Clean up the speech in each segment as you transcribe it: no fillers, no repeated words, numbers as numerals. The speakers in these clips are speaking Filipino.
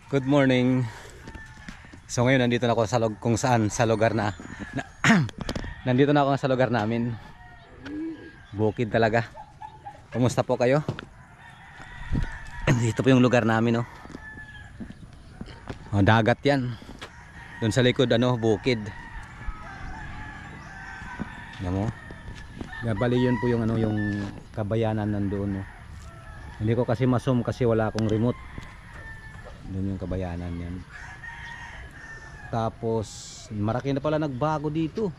Good morning. So ngayon nandito na ako sa kung saan sa lugar nandito na ako sa lugar namin. Bukid talaga. Kumusta po kayo? Dito po yung lugar namin, oh. Oh, dagat 'yan. Doon sa likod bukid. Alam mo? Bali yun po yung yung kabayanan nandoon, oh. Hindi ko kasi ma-zoom kasi wala akong remote. Doon yung kabayanan yan. Tapos malaki na pala nagbago dito.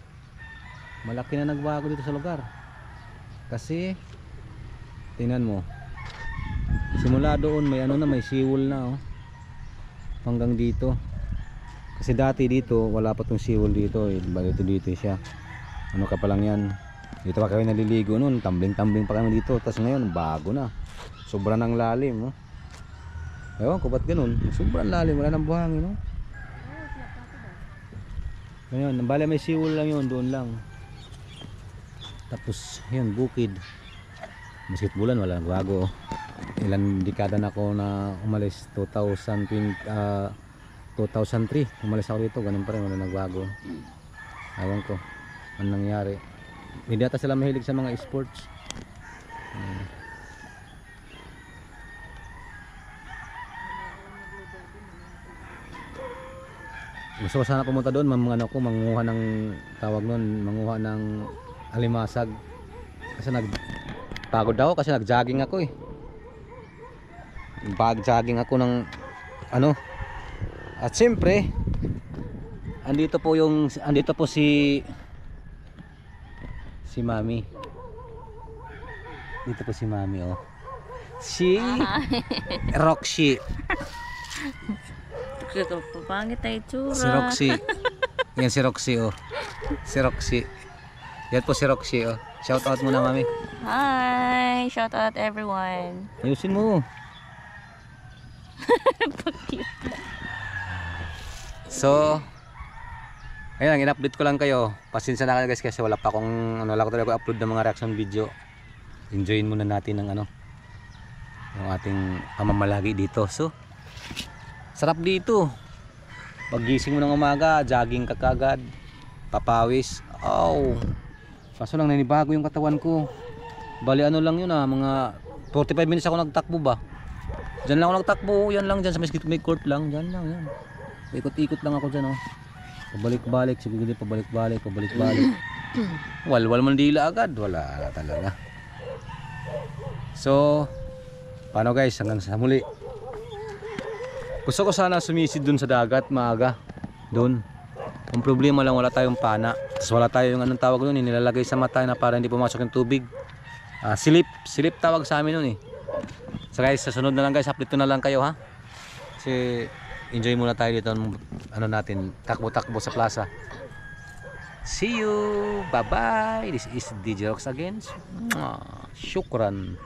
Malaki na nagbago dito sa lugar. Kasi tingnan mo. Simula doon may may siwol na, oh. Hanggang dito. Kasi dati dito wala pa tong siwol dito, eh. Dito siya. Ano ka pa lang yan. Dito pa kami naliligo noon, tumbling pa kami dito. Tapos ngayon bago na. Sobra nang lalim, oh. Ewan ko ba't ganun. Sobrang lalim, wala nang buhangin, no? Ngayon, bale may siwol lang yun, doon lang. Tapos, yun, bukid. Maskit bulan, wala nang bago. Ilan dekada na ako na umalis, 2003. Umalis ako dito, ganun pa rin, wala nang bago. Ewan ko, anong nangyari. Hindi ata sila mahilig sa mga sports. Gusto ko sana pumunta doon, manguha ng tawag noon, manguha ng alimasag. Kasi nagpagod ako kasi nag-jogging ako, eh. Jogging ako ng At siyempre, andito po si Mami. Dito po si Mami, oh. Si Roxy. Pangit na itsura. Si Roxy. Yan si Roxy, oh. Si Roxy. Yan po si Roxy, oh. Shout out muna, Mami. Hi! Shout out everyone. Ayusin mo. So, ayun, in-update ko lang kayo. Pasensya na kayo guys kasi wala pa akong wala ko talaga upload ng mga reaction video. Enjoyin muna natin ng yung ating pamamalagi dito. So, sarap dito. Paggising mo ng umaga, jogging ka kagad, papawis. Oh. Kaso lang nanibago yung katawan ko. Bali lang yun, mga 45 minutes ako nagtakbo ba. Diyan lang ako nagtakbo, yan lang diyan sa may court lang, diyan lang yan. Ikot-ikot lang ako diyan, oh. Pabalik-balik, sige pabalik-balik. Walwal man dila agad, wala talaga. So, paano guys, hanggang sa muli. Gusto ko sana sumisid dun sa dagat maaga. Dun. Ang problema lang wala tayong pana. Tapos wala tayong tawag nun, nilalagay sa mata na para hindi pumasok yung tubig. Silip tawag sa amin nun, eh. So guys, sa sunod na lang guys, update na lang kayo, ha. Kasi enjoy muna tayo dito natin, takbo-takbo sa plaza. See you. Bye-bye. This is DJ Rox again. Shukran.